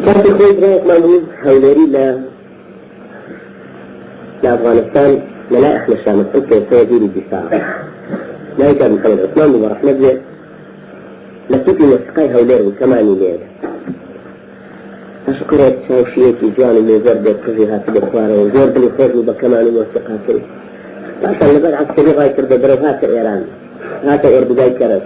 كانت خوي بريك مالوز هوليري لأفغانستان لا إحنا شامل حتى سيدير الدفاع لا كان محمد عثمان ورحمة الله لكن مسقي هوليري كمان ليه أشكرت شوشيتي جوان اللي زرد قضيها في الإخوان وزرد اللي خرجوا بكمان الموسيقاتي عشان نبقى عسكري غاية كرد بريك هاتا إيران هاتا إردوغاي كرد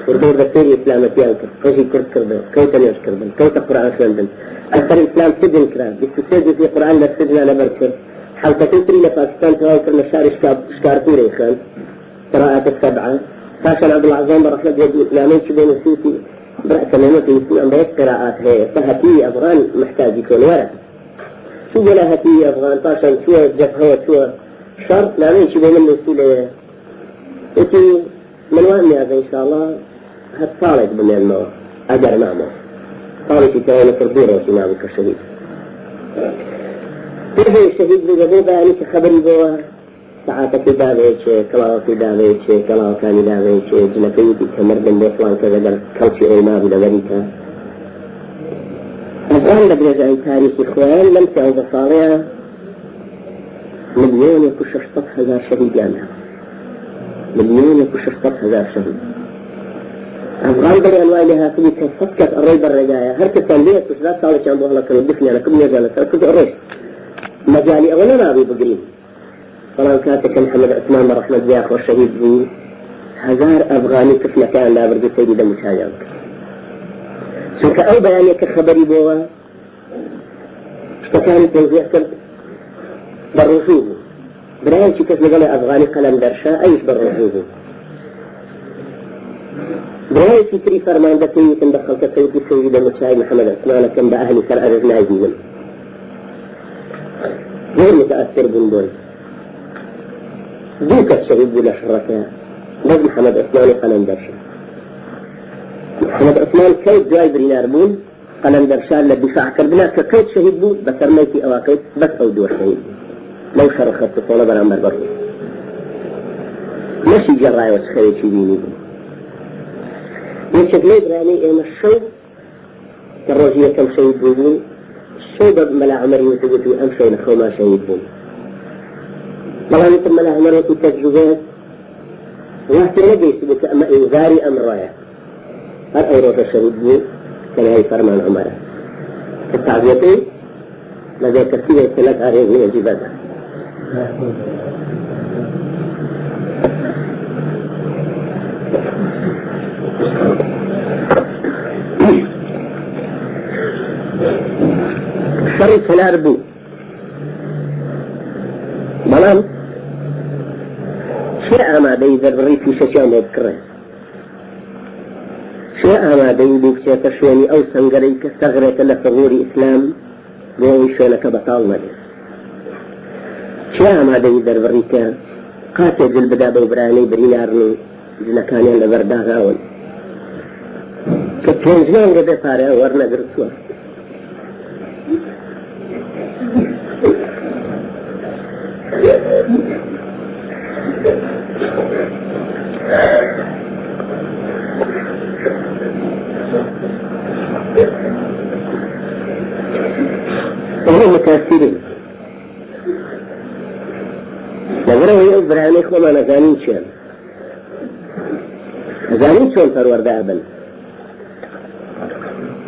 وردور دكتوري إسلامتي أنكر قشي كرد كردن كوتا نيوش كردن كوتا قرآن كردن أكثر الإسلام سجن كرا بيستسجد في قرآن للسجن أنا بركر حالة تنتري لباكستان تواكر نشار إشكارتوري خان قراءات السبعة فاشل عبد العظام رحمة الله إسلامين شبين السوسي برأس منوتي يسمي عن بيت قراءات هي فهتي أفغان محتاج يكون ورق شو ولا هتي أفغان فاشل شو جبهة شو شرط لامين شبين من السولة إنتي من وين هذا إن شاء الله هتصالح بني الموت أجر معه صالح كتاين كردورة وشنابك الشهيد كيف الشهيد بجبوبة يعني كخبري بوا ساعاتك داويش كلاوكي داويش كلاوكاني داويش جنكيتي كمردن بيطلان كذا كوشي أيما بلغريكا أفغان لبرجعي تاريخ إخوان لم تعود صالحة مليون يكشف سطح هزار شهيد جامعة مليون يكشف سطح هزار شهيد أفغان بلي أنواع لها كبير كفتكت الرئيب الرجاية هركت كان ليه كشفات صالح عن بوهلا كانوا دفني أنا كم يجالة كنت أريش مجالي أولا ما أبي بقرين طبعا كاتك محمد عثمان رحمة الله أخو الشهيد بي هزار أفغاني كيف مكان لا برد سيدي دم مشايعك سوك أو بياني كخبري بوا اشتكاني تنزيع كرد بالرسوب برايان شي كيف نقول أفغاني قلم درشا أيش بالرسوب برايان شي تري فرمان دكي تندخل كسيدي سيدي دم مشايع محمد عثمان كان بأهلي سر أرزنا عزيزا غير متأثر بندول دوك الشهيد ولا شركاء لازم محمد عثمان قلم درشا محمد عثمان كيف جايب ريناربون قلم درشا للدفاع كردنا كيف شهيد بو بس رميتي أواقيت بس أو دور شهيد لو شرخت تصولا برامبر برو ماشي جراي وسخري شبيني بو يشكلي براني إيما الشوب كالروجية كم شهيد بو الشوب ملا عمر يوتبتو أمشي نخو ما شهيد بو والله يتم لها مرة تجربات واحد نجي يسبك أما إنذاري أم راية هر أي روح الشهيد بو كان هاي فرمان عمره التعبيطي لذا كثير يتلك عريض من الجبادة الشر سلاربو ملام شيء ما بيذر بريد في شجان يذكره شيء ما بيذر كتشواني أو سنجري كستغرق لفغور إسلام ويشونك بطال مدر شيء ما بيذر بريد قاتل البدا بوبراني برينارني جنكاني لبردا غاون كتنجنان قد صاري ورنا قرسوا وهم متأثرين نظروا يؤبر عن إخوة ما نزانين شان نزانين شان فرور دابا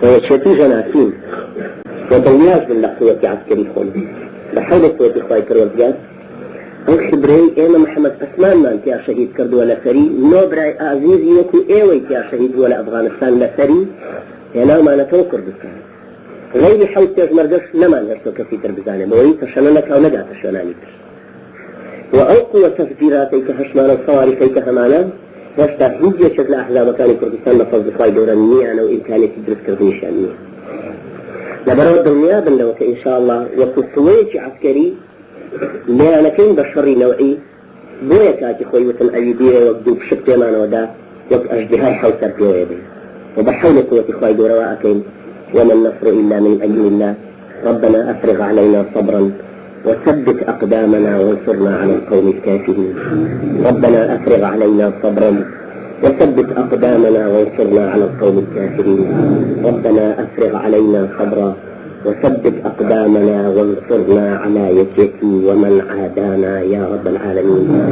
ويشتي جناسين وضوياش من لحظوة عسكري خون بحولة قوة إخوة كروزجات أو خبري إيما محمد عثمان ما أنت يا شهيد كرد ولا ثري نوبراي عزيز يوكو إيويت يا شهيد ولا أفغانستان لا ثري ينا ما نتو كردستان غير حوت تجمردش لما نرسو كثير بزانه موي تشننك أو نجا تشنانيك وأو قوة تفجيراتيك هشمان الصواريخيك همانا واشتا هجية شكل أحزاب كان كردستان مفضل خواهي دورانية أنا وإمكانية تدرس كردني شانية لبرود الدنيا بندوك إن شاء الله وكسويش عسكري لا لكن بشري نوعي بويا كاتي خوي وطن أيديه وقدوب شبتي ما نودا وقت أجدهاي حوثر في ويدي وبحول قوة خواهي دورواءكين وما النصر إلا من أجل الله ربنا أفرغ علينا صبرا وثبت أقدامنا وانصرنا على القوم الكافرين ربنا أفرغ علينا صبرا وثبت أقدامنا وانصرنا على القوم الكافرين ربنا أفرغ علينا صبرا وثبت أقدامنا وانصرنا على يسيتي ومن عادانا يا رب العالمين.